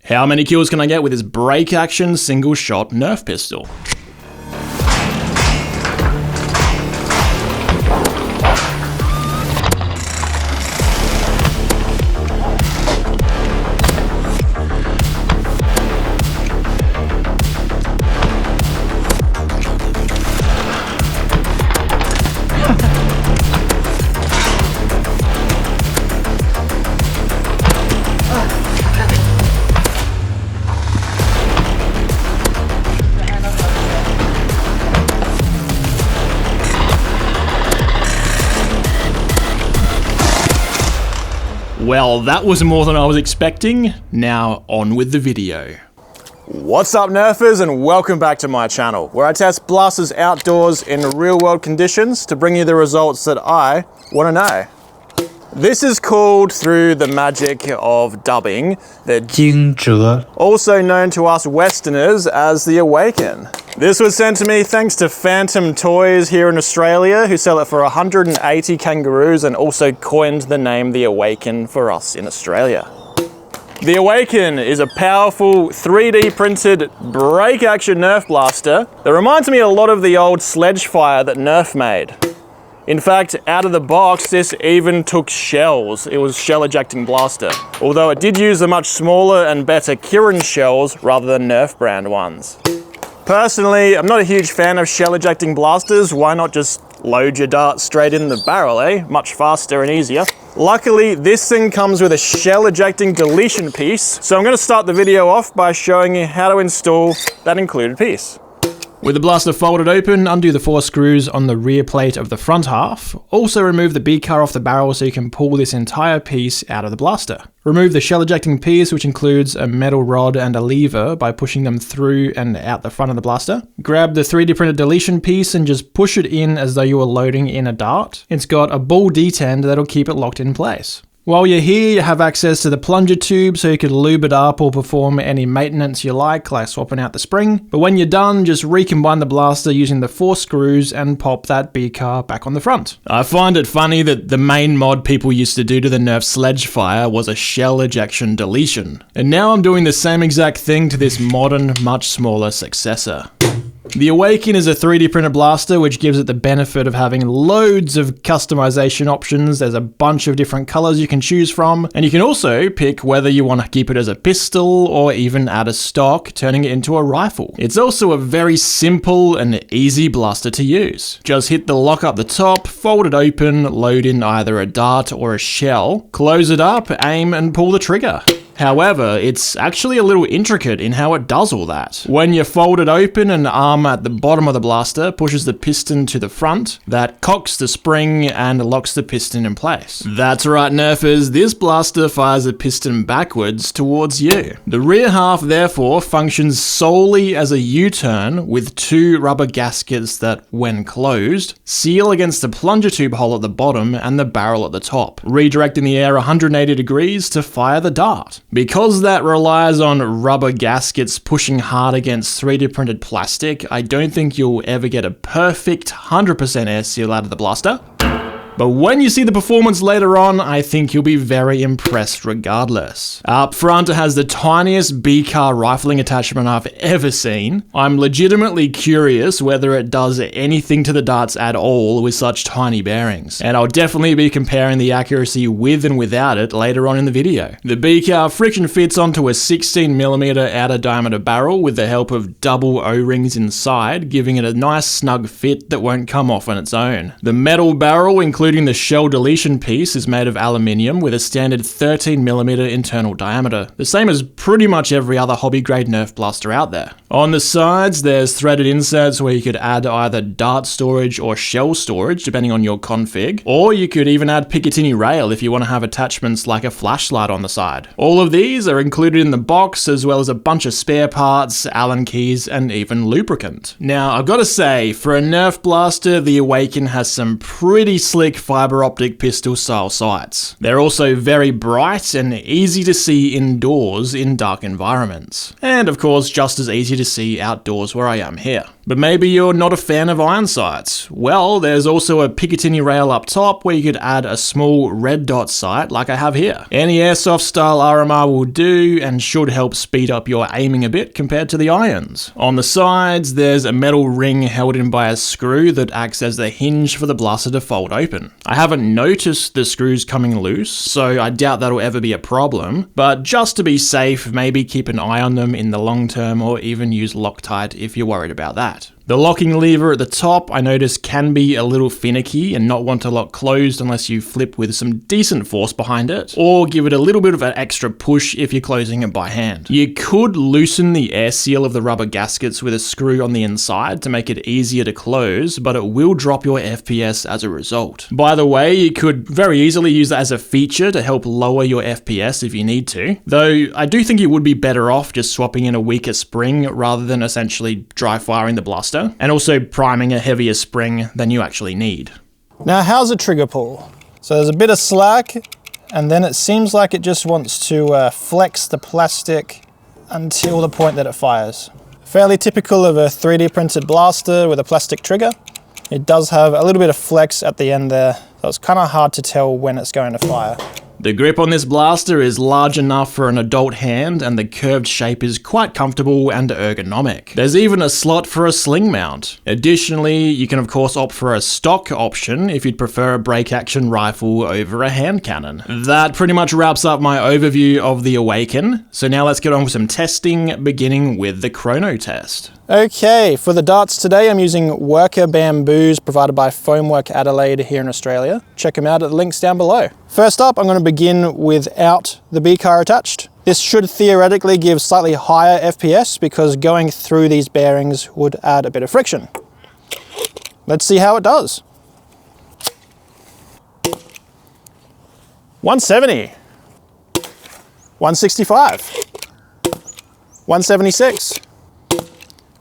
How many kills can I get with this break action single shot Nerf pistol? Well, that was more than I was expecting. Now, on with the video. What's up, Nerfers, and welcome back to my channel, where I test blasters outdoors in real-world conditions to bring you the results that I want to know. This is called, through the magic of dubbing, the JingZhe, also known to us Westerners as the Awaken. This was sent to me thanks to Phantom Toys here in Australia, who sell it for 180 kangaroos and also coined the name the Awaken for us in Australia. The Awaken is a powerful 3D printed break action Nerf blaster that reminds me a lot of the old Sledgefire that Nerf made. In fact, out of the box, this even took shells. It was shell ejecting blaster, although it did use the much smaller and better Kirin shells rather than Nerf brand ones. Personally, I'm not a huge fan of shell ejecting blasters. Why not just load your dart straight in the barrel, eh? Much faster and easier. Luckily, this thing comes with a shell ejecting deletion piece, so I'm going to start the video off by showing you how to install that included piece. With the blaster folded open, undo the 4 screws on the rear plate of the front half. Also remove the B-car off the barrel so you can pull this entire piece out of the blaster. Remove the shell ejecting piece, which includes a metal rod and a lever, by pushing them through and out the front of the blaster. Grab the 3D printed deletion piece and just push it in as though you were loading in a dart. It's got a ball detent that'll keep it locked in place. While you're here, you have access to the plunger tube so you could lube it up or perform any maintenance you like swapping out the spring. But when you're done, just recombine the blaster using the 4 screws and pop that B-car back on the front. I find it funny that the main mod people used to do to the Nerf Sledgefire was a shell ejection deletion. And now I'm doing the same exact thing to this modern, much smaller successor. The Awaken is a 3D printed blaster, which gives it the benefit of having loads of customization options. There's a bunch of different colors you can choose from, and you can also pick whether you want to keep it as a pistol or even add a stock, turning it into a rifle. It's also a very simple and easy blaster to use. Just hit the lock up the top, fold it open, load in either a dart or a shell, close it up, aim and pull the trigger. However, it's actually a little intricate in how it does all that. When you fold it open, an arm at the bottom of the blaster pushes the piston to the front, that cocks the spring and locks the piston in place. That's right, Nerfers, this blaster fires the piston backwards towards you. The rear half, therefore, functions solely as a U-turn with 2 rubber gaskets that, when closed, seal against the plunger tube hole at the bottom and the barrel at the top, redirecting the air 180 degrees to fire the dart. Because that relies on rubber gaskets pushing hard against 3D printed plastic, I don't think you'll ever get a perfect 100% air seal out of the blaster. But when you see the performance later on, I think you'll be very impressed regardless. Up front, it has the tiniest B-car rifling attachment I've ever seen. I'm legitimately curious whether it does anything to the darts at all with such tiny bearings. And I'll definitely be comparing the accuracy with and without it later on in the video. The B-car friction fits onto a 16mm outer diameter barrel with the help of double O-rings inside, giving it a nice snug fit that won't come off on its own. The metal barrel, including the shell deletion piece, is made of aluminium with a standard 13mm internal diameter, the same as pretty much every other hobby grade Nerf blaster out there. On the sides, there's threaded inserts where you could add either dart storage or shell storage depending on your config, or you could even add Picatinny rail if you want to have attachments like a flashlight on the side. All of these are included in the box, as well as a bunch of spare parts, Allen keys, and even lubricant. Now, I've got to say, for a Nerf blaster, the Awaken has some pretty slick quick fiber optic pistol style sights. They're also very bright and easy to see indoors in dark environments. And of course, just as easy to see outdoors where I am here. But maybe you're not a fan of iron sights. Well, there's also a Picatinny rail up top where you could add a small red dot sight like I have here. Any airsoft style RMR will do and should help speed up your aiming a bit compared to the irons. On the sides, there's a metal ring held in by a screw that acts as the hinge for the blaster to fold open. I haven't noticed the screws coming loose, so I doubt that'll ever be a problem, but just to be safe, maybe keep an eye on them in the long term or even use Loctite if you're worried about that. The locking lever at the top I noticed can be a little finicky and not want to lock closed unless you flip with some decent force behind it, or give it a little bit of an extra push if you're closing it by hand. You could loosen the air seal of the rubber gaskets with a screw on the inside to make it easier to close, but it will drop your FPS as a result. By the way, you could very easily use that as a feature to help lower your FPS if you need to, though I do think you would be better off just swapping in a weaker spring rather than essentially dry firing the blaster, and also priming a heavier spring than you actually need. Now, how's the trigger pull? So there's a bit of slack, and then it seems like it just wants to flex the plastic until the point that it fires. Fairly typical of a 3D printed blaster with a plastic trigger. It does have a little bit of flex at the end there, so it's kind of hard to tell when it's going to fire. The grip on this blaster is large enough for an adult hand, and the curved shape is quite comfortable and ergonomic. There's even a slot for a sling mount. Additionally, you can of course opt for a stock option if you'd prefer a break action rifle over a hand cannon. That pretty much wraps up my overview of the Awaken, so now let's get on with some testing, beginning with the Chrono Test. Okay, for the darts today I'm using Worker bamboos provided by Foamwork Adelaide here in Australia. Check them out at the links down below. First up, I'm going to begin without the B-car attached. This should theoretically give slightly higher FPS because going through these bearings would add a bit of friction. Let's see how it does. 170, 165, 176,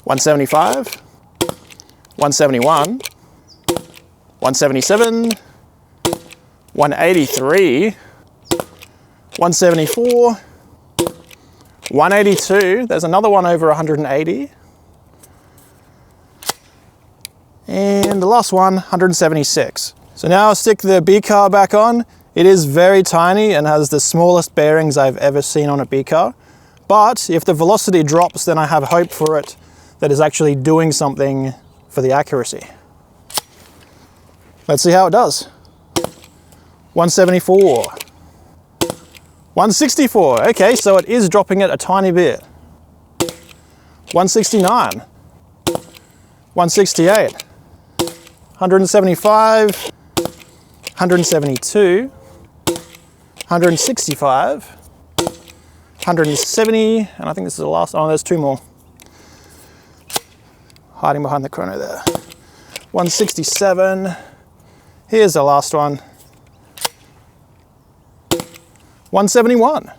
175, 171, 177, 183, 174, 182, there's another one over 180, and the last one, 176. So now I'll stick the B-car back on. It is very tiny and has the smallest bearings I've ever seen on a B-car, but if the velocity drops, then I have hope for it that is actually doing something for the accuracy. Let's see how it does. 174, 164, okay, so it is dropping it a tiny bit. 169, 168, 175, 172, 165, 170, and I think this is the last, oh, there's two more. Hiding behind the chrono there. 167, here's the last one. 171.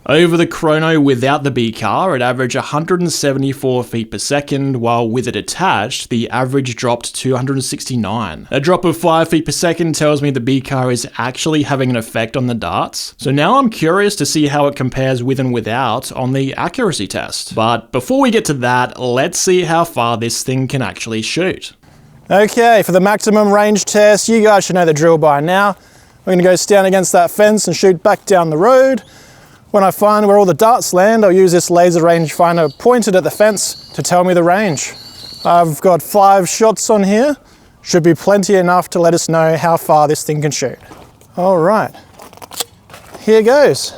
Over the chrono without the B-car, it averaged 174 feet per second, while with it attached, the average dropped to 269. A drop of 5 feet per second tells me the B-car is actually having an effect on the darts. So now I'm curious to see how it compares with and without on the accuracy test. But before we get to that, let's see how far this thing can actually shoot. Okay, for the maximum range test, you guys should know the drill by now. We're going to go stand against that fence and shoot back down the road. When I find where all the darts land, I'll use this laser rangefinder pointed at the fence to tell me the range. I've got 5 shots on here. Should be plenty enough to let us know how far this thing can shoot. All right, here goes.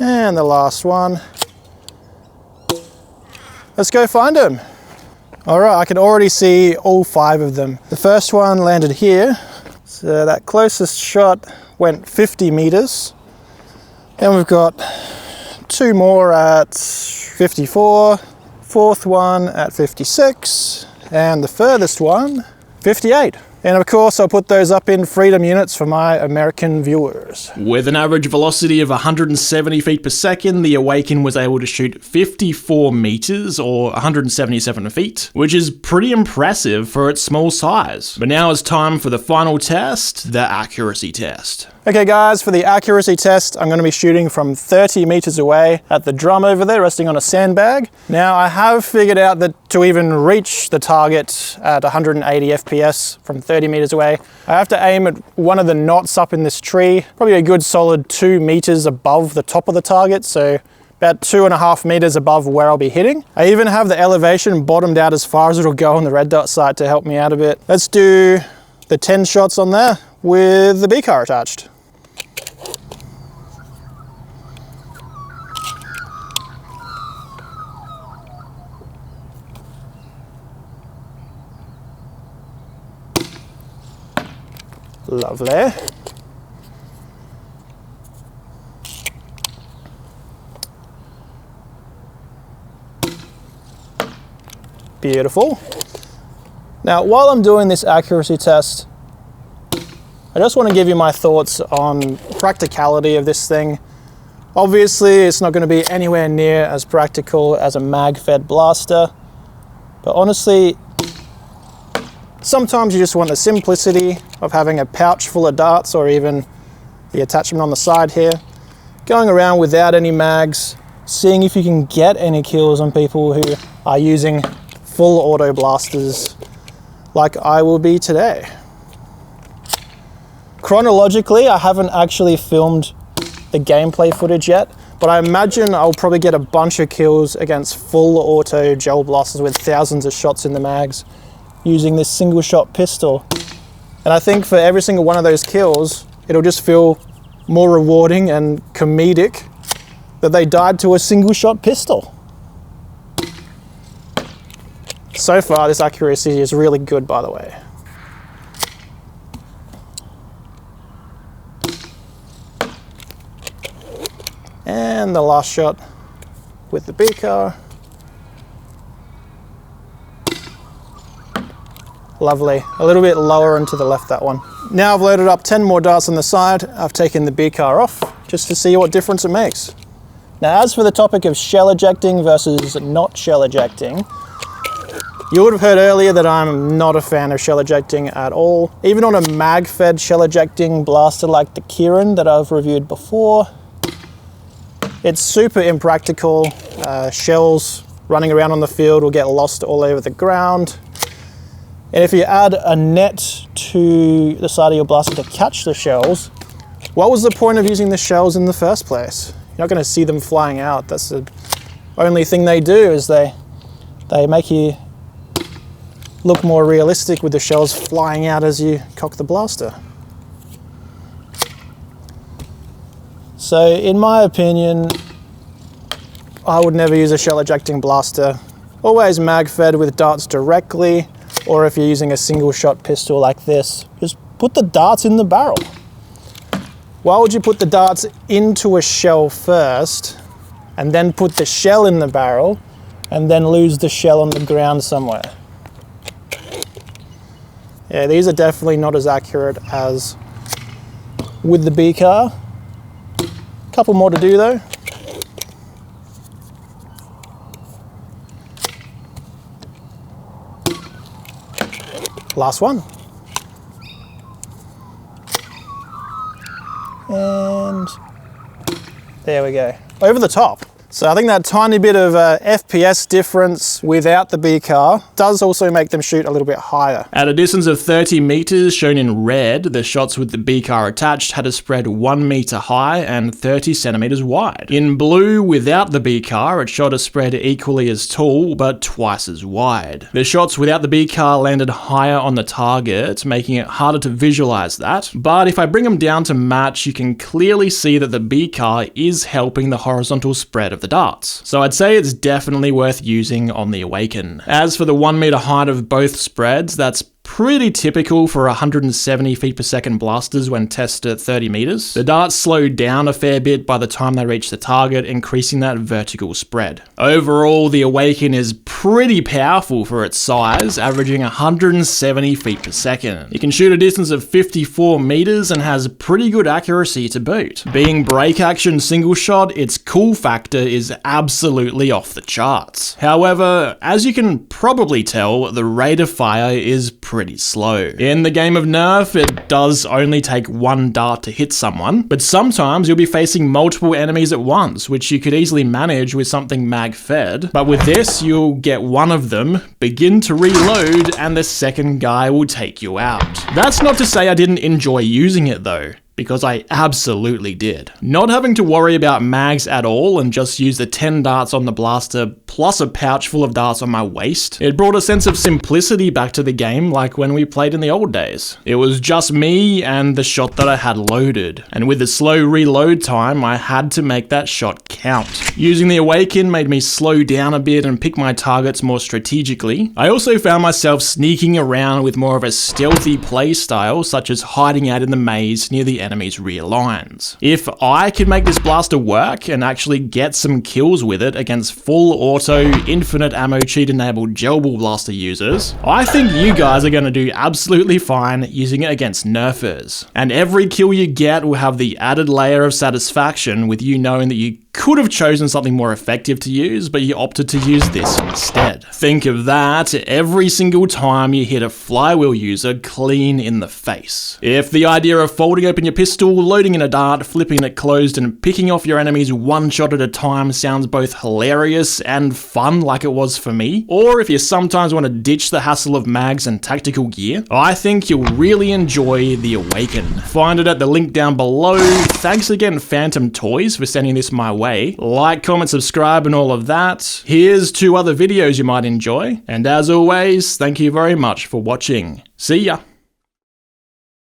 And the last one. Let's go find them. All right, I can already see all 5 of them. The first one landed here. So that closest shot went 50 meters. And we've got 2 more at 54, fourth one at 56, and the furthest one, 58. And of course, I'll put those up in freedom units for my American viewers. With an average velocity of 170 feet per second, the Awaken was able to shoot 54 meters, or 177 feet, which is pretty impressive for its small size. But now it's time for the final test, the accuracy test. Okay guys, for the accuracy test, I'm going to be shooting from 30 meters away at the drum over there, resting on a sandbag. Now, I have figured out that to even reach the target at 180 FPS from 30 meters away, I have to aim at one of the knots up in this tree, probably a good solid 2 meters above the top of the target, so about 2.5 meters above where I'll be hitting. I even have the elevation bottomed out as far as it'll go on the red dot sight to help me out a bit. Let's do the 10 shots on there with the B car attached. Lovely. Beautiful. Now, while I'm doing this accuracy test, I just want to give you my thoughts on practicality of this thing. Obviously, it's not going to be anywhere near as practical as a mag-fed blaster, but honestly, sometimes you just want the simplicity of having a pouch full of darts, or even the attachment on the side here, going around without any mags, seeing if you can get any kills on people who are using full auto blasters like I will be today. Chronologically, I haven't actually filmed the gameplay footage yet, but I imagine I'll probably get a bunch of kills against full auto gel blasters with thousands of shots in the mags using this single shot pistol. And I think for every single one of those kills, it'll just feel more rewarding and comedic that they died to a single shot pistol. So far, this accuracy is really good, by the way. And the last shot with the B car. Lovely. A little bit lower and to the left, that one. Now I've loaded up 10 more darts on the side. I've taken the B car off just to see what difference it makes. Now, as for the topic of shell ejecting versus not shell ejecting, you would have heard earlier that I'm not a fan of shell ejecting at all. Even on a mag-fed shell ejecting blaster like the Kirin that I've reviewed before, it's super impractical. Shells running around on the field will get lost all over the ground. And if you add a net to the side of your blaster to catch the shells, what was the point of using the shells in the first place? You're not going to see them flying out. That's the only thing they do, is they make you look more realistic with the shells flying out as you cock the blaster. So in my opinion, I would never use a shell ejecting blaster. Always mag fed with darts directly, or if you're using a single shot pistol like this, just put the darts in the barrel. Why would you put the darts into a shell first and then put the shell in the barrel and then lose the shell on the ground somewhere? Yeah, these are definitely not as accurate as with the B car. Couple more to do though. Last one. And there we go. Over the top. So I think that tiny bit of FPS difference without the B car does also make them shoot a little bit higher. At a distance of 30 meters, shown in red, the shots with the B car attached had a spread 1 meter high and 30 centimeters wide. In blue, without the B car, it shot a spread equally as tall, but twice as wide. The shots without the B car landed higher on the target, making it harder to visualize that. But if I bring them down to match, you can clearly see that the B car is helping the horizontal spread of the darts. So I'd say it's definitely worth using on the Awaken. As for the 1 meter height of both spreads, that's pretty typical for 170 feet per second blasters when tested at 30 meters. The darts slow down a fair bit by the time they reach the target, increasing that vertical spread. Overall, the Awaken is pretty powerful for its size, averaging 170 feet per second. It can shoot a distance of 54 meters and has pretty good accuracy to boot. Being break action single shot, its cool factor is absolutely off the charts. However, as you can probably tell, the rate of fire is pretty slow. In the game of Nerf, it does only take one dart to hit someone, but sometimes you'll be facing multiple enemies at once, which you could easily manage with something mag-fed. But with this, you'll get one of them, begin to reload, and the second guy will take you out. That's not to say I didn't enjoy using it though, because I absolutely did. Not having to worry about mags at all and just use the 10 darts on the blaster plus a pouch full of darts on my waist, it brought a sense of simplicity back to the game like when we played in the old days. It was just me and the shot that I had loaded, and with the slow reload time, I had to make that shot count. Using the Awaken made me slow down a bit and pick my targets more strategically. I also found myself sneaking around with more of a stealthy play style, such as hiding out in the maze near the enemy's rear lines. If I could make this blaster work and actually get some kills with it against full auto, infinite ammo cheat enabled gel ball blaster users, I think you guys are going to do absolutely fine using it against nerfers. And every kill you get will have the added layer of satisfaction with you knowing that you could have chosen something more effective to use, but you opted to use this instead. Think of that every single time you hit a flywheel user clean in the face. If the idea of folding open your pistol, loading in a dart, flipping it closed, and picking off your enemies one shot at a time sounds both hilarious and fun like it was for me, or if you sometimes want to ditch the hassle of mags and tactical gear, I think you'll really enjoy the Awaken. Find it at the link down below. Thanks again Phantom Toys for sending this my way. Like, comment, subscribe and all of that. Here's 2 other videos you might enjoy, and as always, thank you very much for watching. See ya!